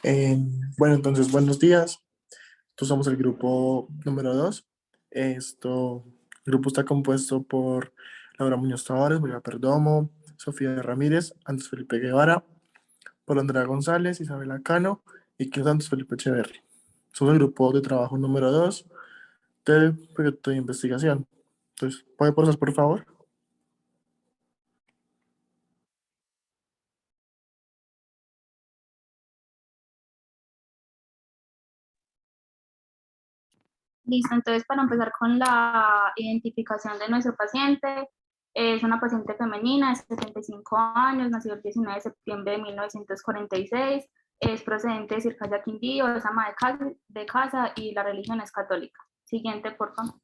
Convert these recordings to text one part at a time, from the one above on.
Eh, bueno, entonces, buenos días. Nosotros somos el grupo número 2. El grupo está compuesto por Laura Muñoz Tavares, María Perdomo, Sofía Ramírez, Andrés Felipe Guevara, Paula Andrea González, Isabela Cano y Kim Santos Felipe Echeverri. Somos el grupo de trabajo número 2 del proyecto de investigación. Entonces, ¿puede pasar, por favor? Listo, entonces para empezar con la identificación de nuestro paciente, es una paciente femenina de 75 años, nació el 19 de septiembre de 1946, es procedente de Circaya Quindío, es ama de casa y la religión es católica. Siguiente, por favor.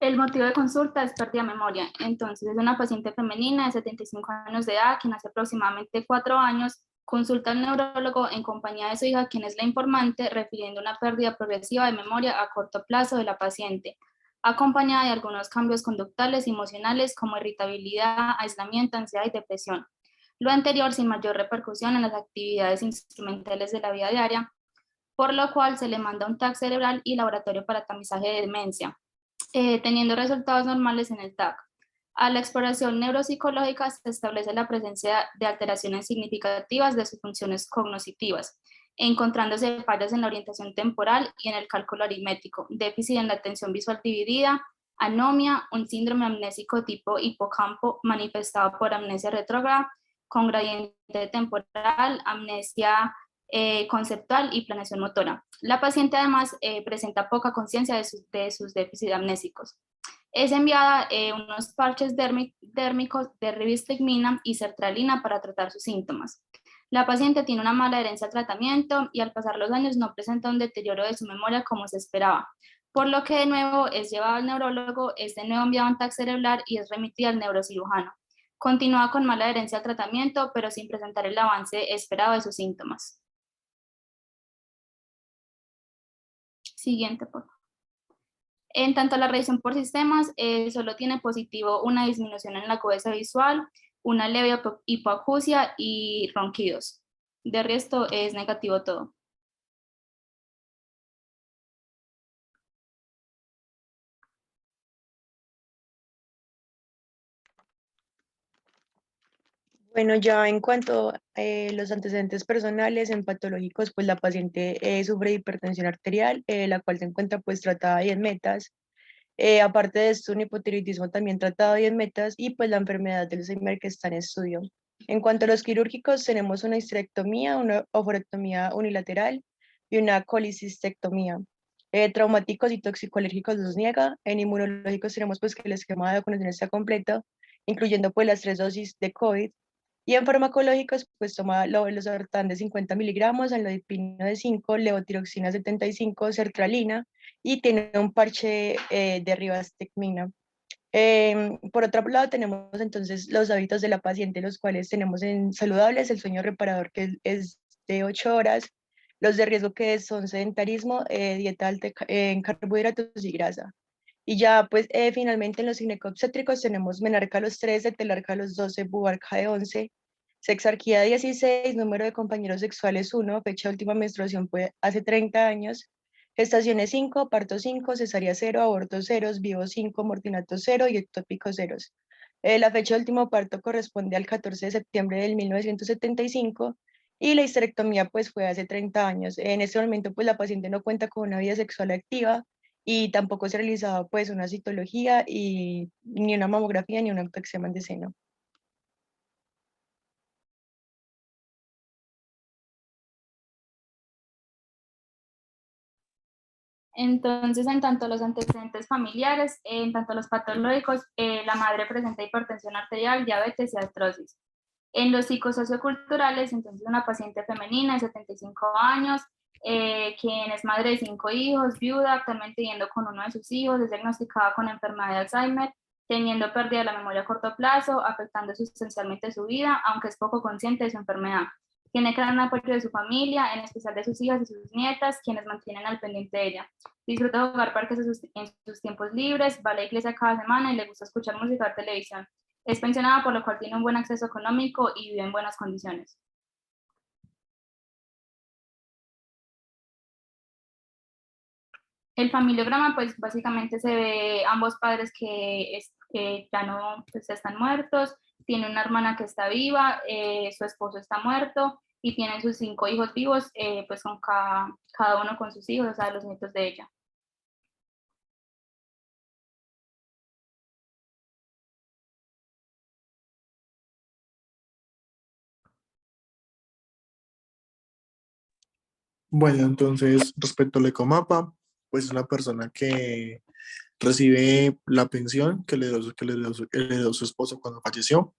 El motivo de consulta es pérdida de memoria. Entonces, es una paciente femenina de 75 años de edad, que hace aproximadamente 4 años consulta al neurólogo en compañía de su hija, quien es la informante, refiriendo una pérdida progresiva de memoria a corto plazo de la paciente, acompañada de algunos cambios conductales y emocionales como irritabilidad, aislamiento, ansiedad y depresión. Lo anterior sin mayor repercusión en las actividades instrumentales de la vida diaria, por lo cual se le manda un TAC cerebral y laboratorio para tamizaje de demencia, teniendo resultados normales en el TAC. A la exploración neuropsicológica se establece la presencia de alteraciones significativas de sus funciones cognitivas, encontrándose fallas en la orientación temporal y en el cálculo aritmético, déficit en la atención visual dividida, anomia, un síndrome amnésico tipo hipocampo manifestado por amnesia retrógrada, con gradiente temporal, amnesia conceptual y planeación motora. La paciente además presenta poca conciencia de sus déficits amnésicos. Es enviada unos parches dérmicos de rivastigmina y sertralina para tratar sus síntomas. La paciente tiene una mala adherencia al tratamiento y al pasar los años no presenta un deterioro de su memoria como se esperaba, por lo que de nuevo es llevado al neurólogo, es de nuevo enviado a un TAC cerebral y es remitido al neurocirujano. Continúa con mala adherencia al tratamiento, pero sin presentar el avance esperado de sus síntomas. Siguiente, por favor. En tanto la revisión por sistemas, solo tiene positivo una disminución en la agudeza visual, una leve hipoacusia y ronquidos. De resto es negativo todo. Bueno, ya en cuanto a los antecedentes personales en patológicos, pues la paciente sufre de hipertensión arterial, la cual se encuentra pues tratada y en metas. Aparte de esto, un hipotiroidismo también tratado y en metas y pues la enfermedad del Alzheimer que está en estudio. En cuanto a los quirúrgicos, tenemos una histerectomía, una oforectomía unilateral y una colicistectomía. Traumáticos y toxicoalérgicos los niega. En inmunológicos tenemos pues que el esquema de vacunación está completo, incluyendo pues las 3 dosis de COVID. Y en farmacológicos, pues toma losartán de 50 miligramos, anlodipino de 5, levotiroxina 75, sertralina y tiene un parche de rivastigmina. Por otro lado, tenemos entonces los hábitos de la paciente, los cuales tenemos en saludables, el sueño reparador que es de 8 horas, los de riesgo que son sedentarismo, dieta alta en carbohidratos y grasa. Y ya pues finalmente en los ginecobstétricos tenemos menarca a los 13, telarca a los 12, bubarca de 11, sexarquía 16, número de compañeros sexuales 1, fecha de última menstruación fue hace 30 años, gestaciones 5, parto 5, cesárea 0, aborto 0, vivo 5, mortinato 0 y ectópico 0. La fecha de último parto corresponde al 14 de septiembre del 1975 y la histerectomía pues fue hace 30 años. En este momento pues la paciente no cuenta con una vida sexual activa y tampoco se ha realizado pues una citología y ni una mamografía ni un autoexamen de seno. Entonces, en tanto los antecedentes familiares, en tanto los patológicos, la madre presenta hipertensión arterial, diabetes y artrosis. En los psicosocioculturales, entonces una paciente femenina de 75 años, quien es madre de 5 hijos, viuda, actualmente viviendo con uno de sus hijos, es diagnosticada con enfermedad de Alzheimer, teniendo pérdida de la memoria a corto plazo, afectando sustancialmente su vida, aunque es poco consciente de su enfermedad. Tiene gran apoyo de su familia, en especial de sus hijas y sus nietas, quienes mantienen al pendiente de ella. Disfruta jugar parques en sus tiempos libres, va a la iglesia cada semana y le gusta escuchar música o televisión. Es pensionada, por lo cual tiene un buen acceso económico y vive en buenas condiciones. El familiograma, pues básicamente se ve ambos padres que ya no pues, están muertos, tiene una hermana que está viva, su esposo está muerto y tienen sus 5 hijos vivos, pues con cada uno con sus hijos, o sea, los nietos de ella. Bueno, entonces, respecto al Ecomapa, pues es una persona que recibe la pensión que le dio su esposo cuando falleció.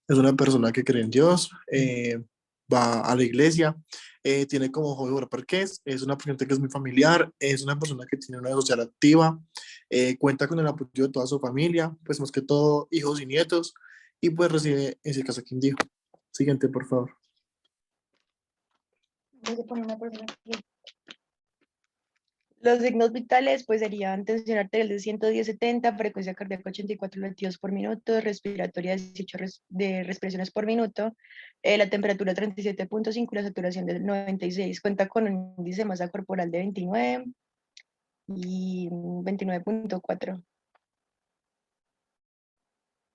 Es una persona que cree en Dios, va a la iglesia, tiene como hobby jugar parqués, es una persona que es muy familiar, es una persona que tiene una vida social activa, cuenta con el apoyo de toda su familia, pues más que todo hijos y nietos, y pues recibe ese caso Quindío. Siguiente, por favor. Los signos vitales pues serían tensión arterial de 110/70, frecuencia cardíaca 84 latidos por minuto, respiratoria 18 de respiraciones por minuto, la temperatura 37,5 y la saturación de 96. Cuenta con un índice de masa corporal de 29 y 29,4.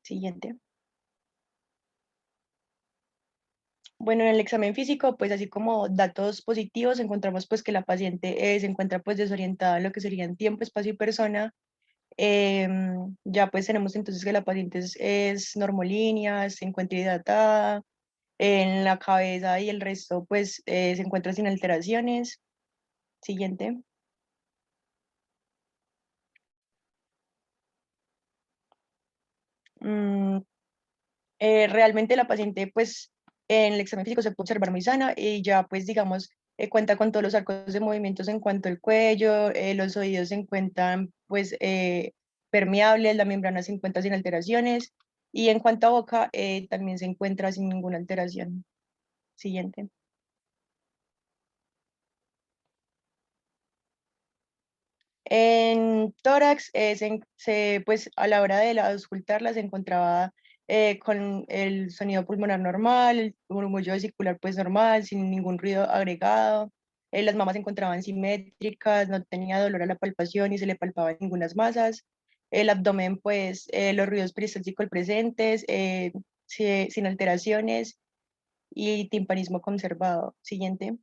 Siguiente. Bueno, en el examen físico, pues así como datos positivos, encontramos pues que la paciente se encuentra pues desorientada en lo que serían tiempo, espacio y persona. Ya pues tenemos entonces que la paciente es normolínea, se encuentra hidratada, en la cabeza y el resto pues se encuentra sin alteraciones. Siguiente. Mm, Realmente la paciente pues en el examen físico se puede observar muy sana y ya pues digamos cuenta con todos los arcos de movimientos en cuanto al cuello, los oídos se encuentran pues permeables, la membrana se encuentra sin alteraciones y en cuanto a boca también se encuentra sin ninguna alteración. Siguiente. En tórax, pues a la hora de auscultarla se encontraba con el sonido pulmonar normal, el murmullo vesicular pues normal, sin ningún ruido agregado. Las mamas se encontraban simétricas, no tenía dolor a la palpación y se le palpaban ninguna masas. El abdomen, pues los ruidos peristálticos presentes, sin alteraciones y timpanismo conservado. Siguiente.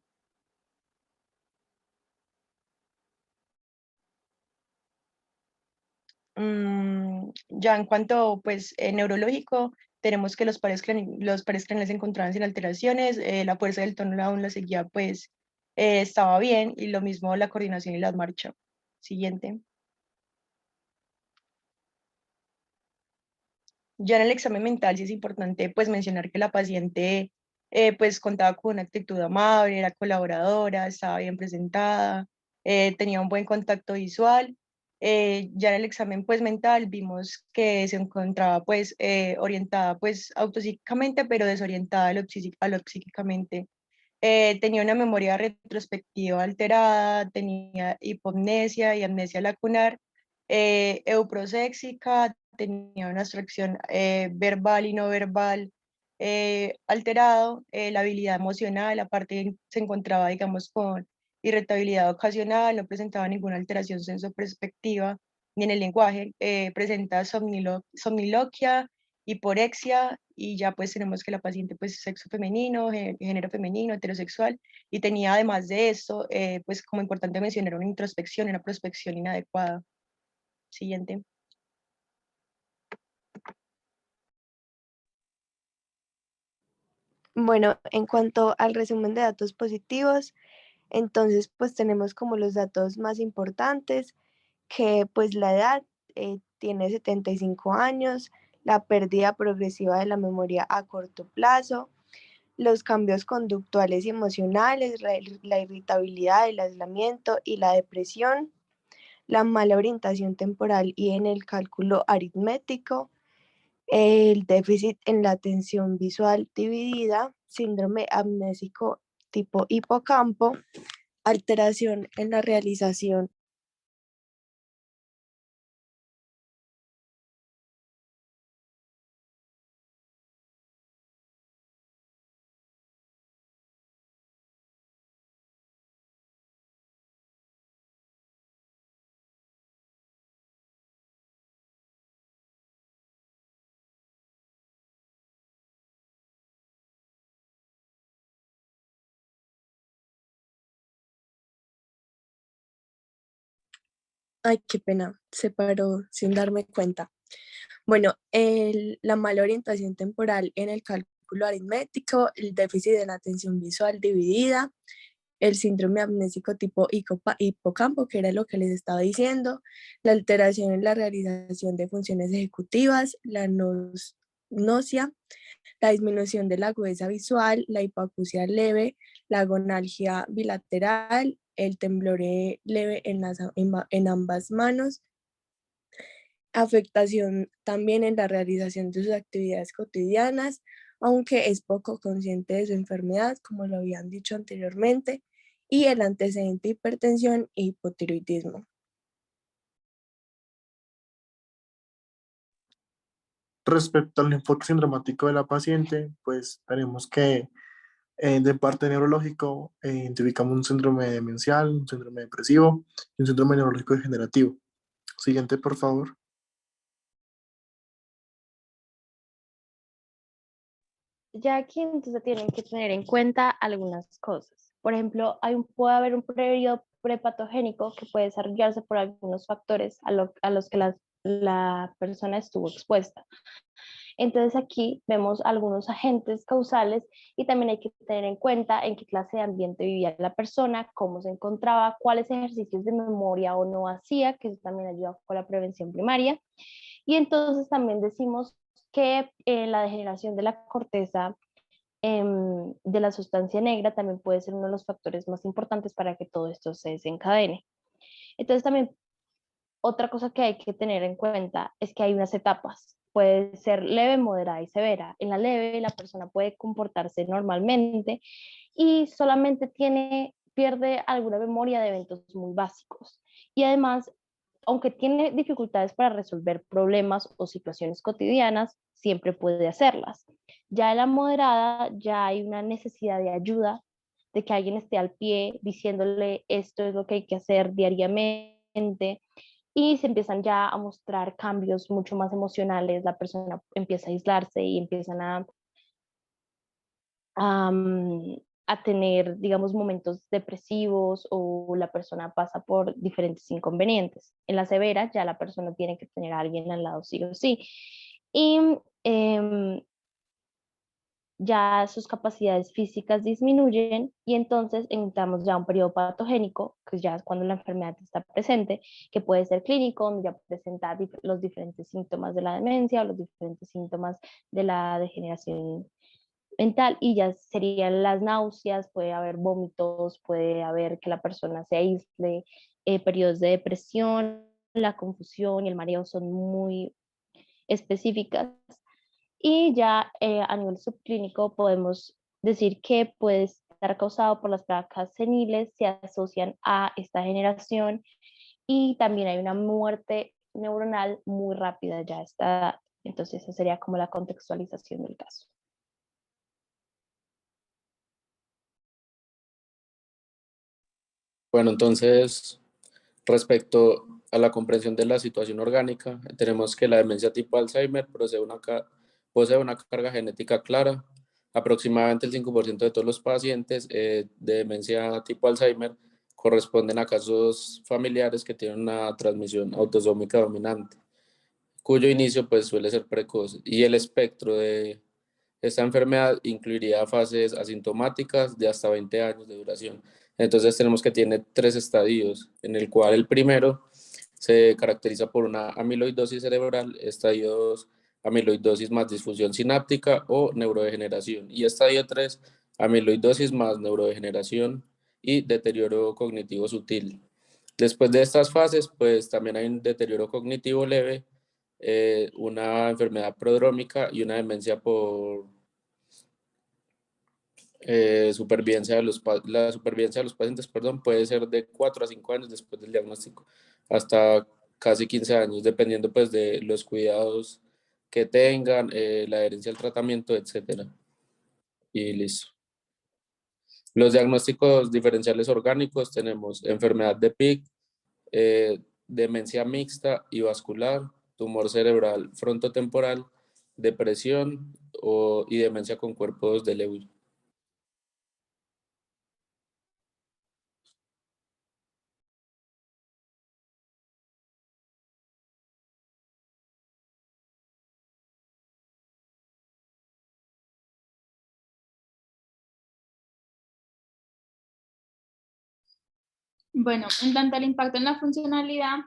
Ya en cuanto pues neurológico, tenemos que los pares craneales se encontraban sin alteraciones, la fuerza del tono aún la seguía pues estaba bien y lo mismo la coordinación y la marcha. Siguiente. Ya en el examen mental sí es importante pues mencionar que la paciente pues contaba con una actitud amable, era colaboradora, estaba bien presentada, tenía un buen contacto visual. Ya en el examen pues mental vimos que se encontraba pues orientada pues autopsíquicamente pero desorientada a lo psíquicamente. Tenía una memoria retrospectiva alterada, tenía hipomnesia y amnesia lacunar, euproséxica, tenía una abstracción verbal y no verbal alterado, la habilidad emocional, aparte se encontraba, digamos, con irritabilidad ocasional, no presentaba ninguna alteración sensoperceptiva ni en el lenguaje, presenta somniloquia, hiporexia y ya pues tenemos que la paciente pues sexo femenino, género femenino, heterosexual y tenía además de esto pues como importante mencionar una introspección, una prospección inadecuada. Siguiente. Bueno, en cuanto al resumen de datos positivos, entonces pues tenemos como los datos más importantes, que pues la edad tiene 75 años, la pérdida progresiva de la memoria a corto plazo, los cambios conductuales y emocionales, la irritabilidad, el aislamiento y la depresión, la mala orientación temporal y en el cálculo aritmético, el déficit en la atención visual dividida, síndrome amnésico tipo hipocampo, alteración en la realización Ay, qué pena, se paró sin darme cuenta. Bueno, la mala orientación temporal en el cálculo aritmético, el déficit de la atención visual dividida, el síndrome amnésico tipo hipocampo, que era lo que les estaba diciendo, la alteración en la realización de funciones ejecutivas, la nosia, la disminución de la agudeza visual, la hipoacusia leve, la agonalgia bilateral, el temblor leve en ambas manos, afectación también en la realización de sus actividades cotidianas, aunque es poco consciente de su enfermedad, como lo habían dicho anteriormente, y el antecedente de hipertensión e hipotiroidismo. Respecto al enfoque sindromático de la paciente, pues tenemos que de parte neurológico identificamos un síndrome demencial, un síndrome depresivo y un síndrome neurológico degenerativo. Siguiente, por favor. Ya aquí entonces tienen que tener en cuenta algunas cosas. Por ejemplo, puede haber un periodo prepatogénico que puede desarrollarse por algunos factores a los que la persona estuvo expuesta. Entonces aquí vemos algunos agentes causales y también hay que tener en cuenta en qué clase de ambiente vivía la persona, cómo se encontraba, cuáles ejercicios de memoria o no hacía, que eso también ayuda con la prevención primaria. Y entonces también decimos que la degeneración de la corteza de la sustancia negra también puede ser uno de los factores más importantes para que todo esto se desencadene. Entonces también otra cosa que hay que tener en cuenta es que hay unas etapas. Puede ser leve, moderada y severa. En la leve la persona puede comportarse normalmente y solamente pierde alguna memoria de eventos muy básicos. Y además, aunque tiene dificultades para resolver problemas o situaciones cotidianas, siempre puede hacerlas. Ya en la moderada ya hay una necesidad de ayuda, de que alguien esté al pie diciéndole esto es lo que hay que hacer diariamente, y se empiezan ya a mostrar cambios mucho más emocionales, la persona empieza a aislarse y empiezan a tener, digamos, momentos depresivos o la persona pasa por diferentes inconvenientes. En la severa ya la persona tiene que tener a alguien al lado sí o sí. Y ya sus capacidades físicas disminuyen y entonces entramos ya a un periodo patogénico, que ya es cuando la enfermedad está presente, que puede ser clínico, donde ya presenta los diferentes síntomas de la demencia o los diferentes síntomas de la degeneración mental, y ya serían las náuseas, puede haber vómitos, puede haber que la persona se aísle, periodos de depresión, la confusión y el mareo son muy específicas. Y ya a nivel subclínico podemos decir que puede estar causado por las placas seniles, se asocian a esta generación, y también hay una muerte neuronal muy rápida ya a esta edad. Entonces esa sería como la contextualización del caso. Bueno, entonces, respecto a la comprensión de la situación orgánica, tenemos que la demencia tipo Alzheimer posee una carga genética clara. Aproximadamente el 5% de todos los pacientes de demencia tipo Alzheimer corresponden a casos familiares que tienen una transmisión autosómica dominante, cuyo inicio pues suele ser precoz, y el espectro de esta enfermedad incluiría fases asintomáticas de hasta 20 años de duración. Entonces tenemos que tiene 3 estadios, en el cual el primero se caracteriza por una amiloidosis cerebral, estadio 2, amiloidosis más disfunción sináptica o neurodegeneración, y estadio 3, amiloidosis más neurodegeneración y deterioro cognitivo sutil. Después de estas fases, pues también hay un deterioro cognitivo leve, una enfermedad prodrómica y una demencia por la supervivencia de los pacientes, perdón, puede ser de 4 a 5 años después del diagnóstico, hasta casi 15 años, dependiendo pues de los cuidados que tengan, la adherencia al tratamiento, etcétera. Y listo. Los diagnósticos diferenciales orgánicos tenemos enfermedad de PIC, demencia mixta y vascular, tumor cerebral frontotemporal, depresión y demencia con cuerpos de Lewy. Bueno, en tanto al impacto en la funcionalidad,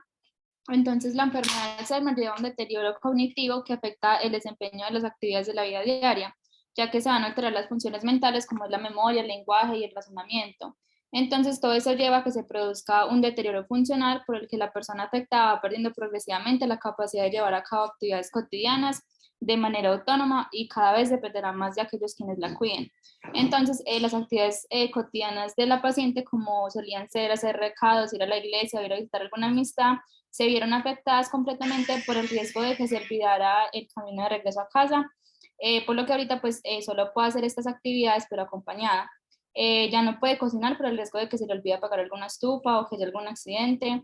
entonces la enfermedad de Alzheimer lleva a un deterioro cognitivo que afecta el desempeño de las actividades de la vida diaria, ya que se van a alterar las funciones mentales como es la memoria, el lenguaje y el razonamiento. Entonces todo eso lleva a que se produzca un deterioro funcional por el que la persona afectada va perdiendo progresivamente la capacidad de llevar a cabo actividades cotidianas de manera autónoma y cada vez dependerá más de aquellos quienes la cuiden. Entonces, las actividades cotidianas de la paciente, como solían ser hacer recados, ir a la iglesia, ir a visitar alguna amistad, se vieron afectadas completamente por el riesgo de que se olvidara el camino de regreso a casa, por lo que ahorita pues solo puede hacer estas actividades pero acompañada. Ya no puede cocinar por el riesgo de que se le olvide apagar alguna estufa o que haya algún accidente.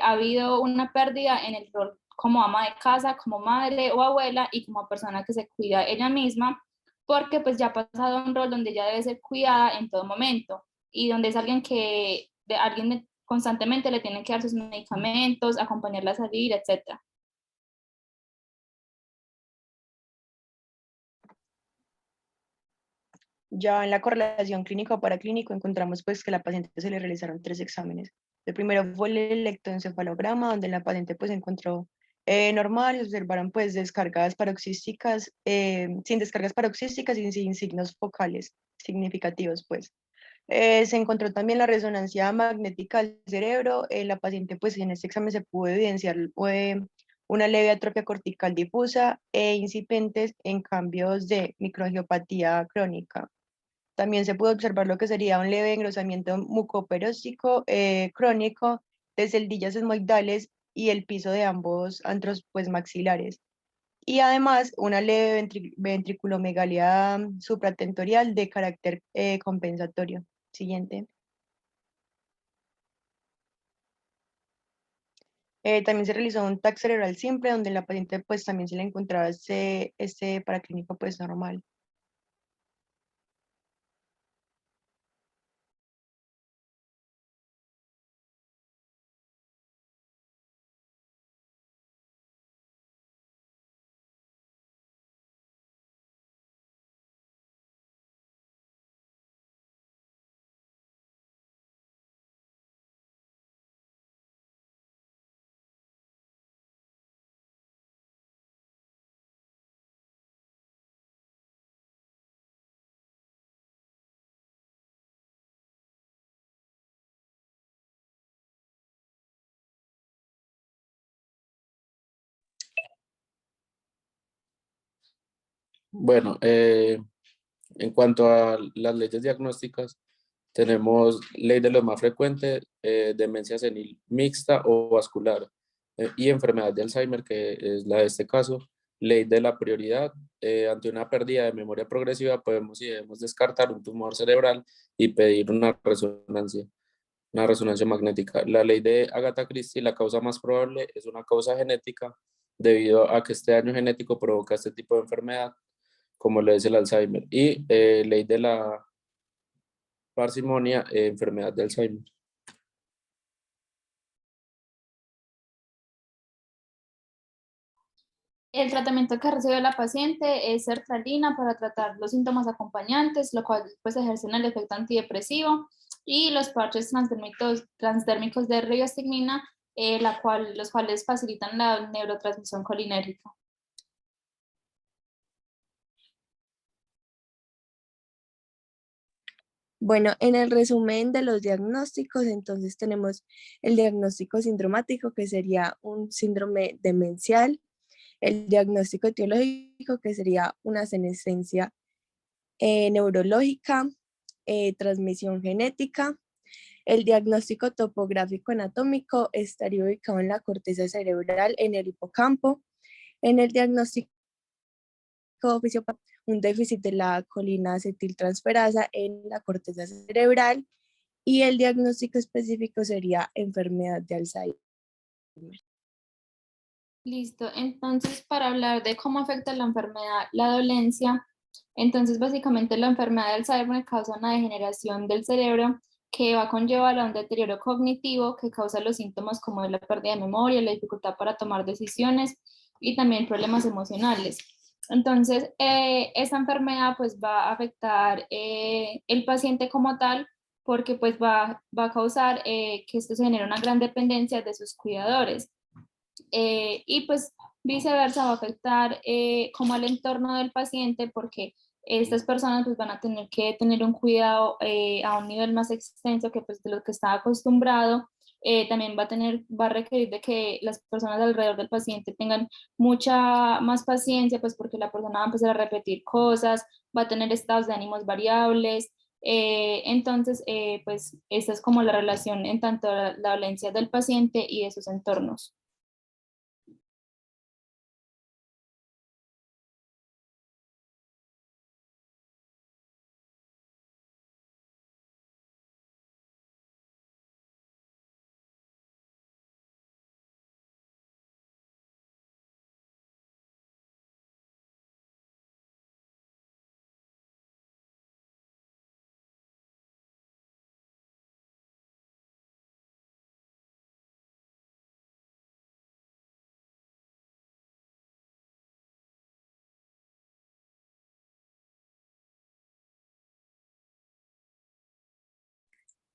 Ha habido una pérdida en el rol como ama de casa, como madre o abuela y como persona que se cuida ella misma, porque pues ya ha pasado a un rol donde ella debe ser cuidada en todo momento y donde es alguien que, alguien constantemente le tienen que dar sus medicamentos, acompañarla a salir, etc. Ya en la correlación clínico-paraclínico encontramos pues que a la paciente se le realizaron 3 exámenes. El primero fue el electroencefalograma, donde la paciente pues encontró normal, se observaron pues descargas paroxísticas, sin descargas paroxísticas y sin signos focales significativos pues. Se encontró también la resonancia magnética del cerebro. La paciente, pues en este examen se pudo evidenciar una leve atrofia cortical difusa e incipientes en cambios de microangiopatía crónica. También se pudo observar lo que sería un leve engrosamiento mucoperóxico crónico de celdillas esmoidales y el piso de ambos antros pues, maxilares. Y además una leve ventriculomegalia supratentorial de carácter compensatorio. Siguiente. También se realizó un TAC cerebral simple, donde la paciente pues también se le encontraba este paraclínico pues normal. Bueno, en cuanto a las leyes diagnósticas, tenemos ley de lo más frecuente, demencia senil mixta o vascular, y enfermedad de Alzheimer, que es la de este caso. Ley de la prioridad, ante una pérdida de memoria progresiva podemos y debemos descartar un tumor cerebral y pedir una resonancia magnética. La ley de Agatha Christie, la causa más probable es una causa genética, debido a que este daño genético provoca este tipo de enfermedad, como lo es el Alzheimer. Y ley de la parsimonia, enfermedad de Alzheimer. El tratamiento que recibe la paciente es sertralina para tratar los síntomas acompañantes, lo cual pues ejercen el efecto antidepresivo, y los parches transdérmicos de ribostigmina, los cuales facilitan la neurotransmisión colinérgica. Bueno, en el resumen de los diagnósticos, entonces tenemos el diagnóstico sindromático, que sería un síndrome demencial, el diagnóstico etiológico, que sería una senescencia neurológica, transmisión genética. El diagnóstico topográfico anatómico estaría ubicado en la corteza cerebral, en el hipocampo. En el diagnóstico fisiopático, un déficit de la colina acetiltransferasa en la corteza cerebral, y el diagnóstico específico sería enfermedad de Alzheimer. Listo, entonces para hablar de cómo afecta la enfermedad la dolencia, entonces básicamente la enfermedad de Alzheimer causa una degeneración del cerebro que va a conllevar a un deterioro cognitivo que causa los síntomas como la pérdida de memoria, la dificultad para tomar decisiones y también problemas emocionales. Entonces, esta enfermedad pues va a afectar el paciente como tal, porque pues va a causar que esto se genere una gran dependencia de sus cuidadores. Y pues viceversa va a afectar como al entorno del paciente, porque estas personas pues van a tener que tener un cuidado a un nivel más extenso que pues de lo que estaba acostumbrado. También va a requerir de que las personas alrededor del paciente tengan mucha más paciencia, pues porque la persona va a empezar a repetir cosas, va a tener estados de ánimos variables. Entonces, pues esta es como la relación en tanto la dolencia del paciente y de sus entornos.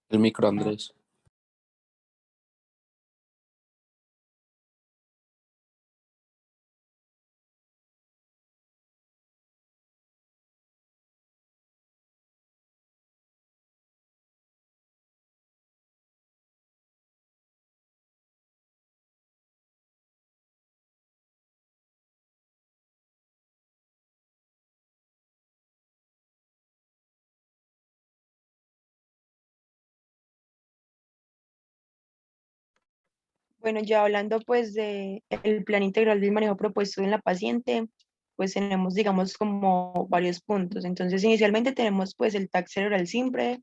El micro, Andrés. Bueno, ya hablando pues de el plan integral del manejo propuesto en la paciente, pues tenemos, digamos, como varios puntos. Entonces, inicialmente tenemos pues el TAC cerebral simple,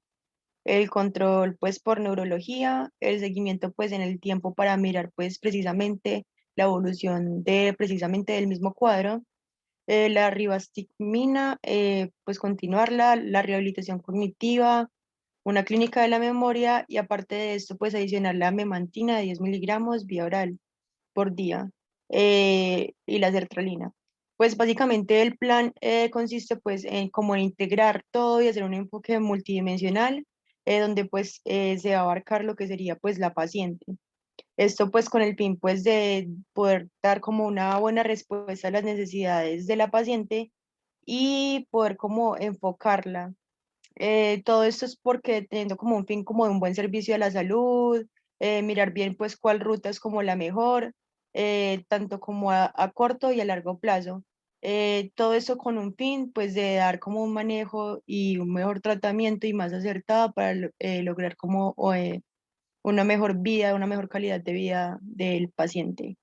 el control pues por neurología, el seguimiento pues en el tiempo para mirar pues precisamente la evolución de precisamente del mismo cuadro, la ribastigmina, pues continuarla, la rehabilitación cognitiva, una clínica de la memoria y aparte de esto pues adicionar la memantina de 10 miligramos vía oral por día y la sertralina. Pues básicamente el plan consiste pues en como en integrar todo y hacer un enfoque multidimensional donde pues se va a abarcar lo que sería pues la paciente. Esto pues con el fin pues de poder dar como una buena respuesta a las necesidades de la paciente y poder como enfocarla. Todo esto es porque teniendo como un fin como de un buen servicio a la salud, mirar bien pues cuál ruta es como la mejor, tanto como a corto y a largo plazo. Todo eso con un fin pues de dar como un manejo y un mejor tratamiento y más acertado para lograr como una mejor vida, una mejor calidad de vida del paciente.